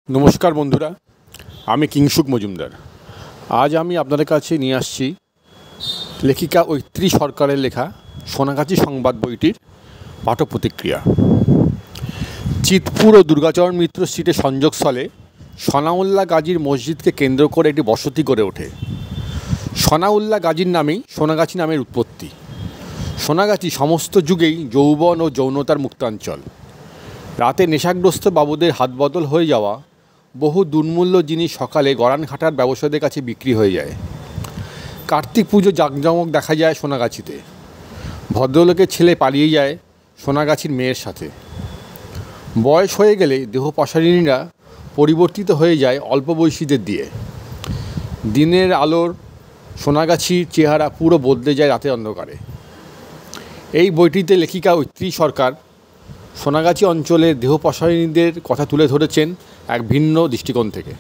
নমস্কার বন্ধুরা, আমি কিংশুক মজুমদার। আজ আমি আপনাদের কাছে নিয়ে আসছি লেখিকা ঐত্রী সরকারের লেখা সোনাগাছি সংবাদ বইটির পাঠ প্রতিক্রিয়া। চিতপুর ও দুর্গাচরণ মিত্র স্ট্রিটের সংযোগস্থলে সনাউল্লাহ গাজীর মসজিদকে কেন্দ্র করে একটি বসতি গড়ে ওঠে। সনাউল্লাহ গাজীর নামেই সোনাগাছি নামের উৎপত্তি। সোনাগাছি সমস্ত যুগেই যৌবন ও যৌনতার মুক্তাঞ্চল। রাতে নেশাগ্রস্ত বাবুদের হাতবদল হয়ে যাওয়া বহু দুর্মূল্য জিনিস সকালে গড়ানঘাটার ব্যবসায়ীদের কাছে বিক্রি হয়ে যায়। কার্তিক পুজো জাঁকজমক দেখা যায় সোনাগাছিতে। ভদ্রলোকের ছেলে পালিয়ে যায় সোনাগাছির মেয়ের সাথে। বয়স হয়ে গেলে দেহপাশারিণীরা পরিবর্তিত হয়ে যায় অল্প বয়সীদের দিয়ে। দিনের আলোর সোনাগাছির চেহারা পুরো বদলে যায় রাতের অন্ধকারে। এই বইটিতে লেখিকা ঐত্রী সরকার সোনাগাছি অঞ্চলের দেহপাশারিণীদের কথা তুলে ধরেছেন এক ভিন্ন দৃষ্টিকোণ থেকে।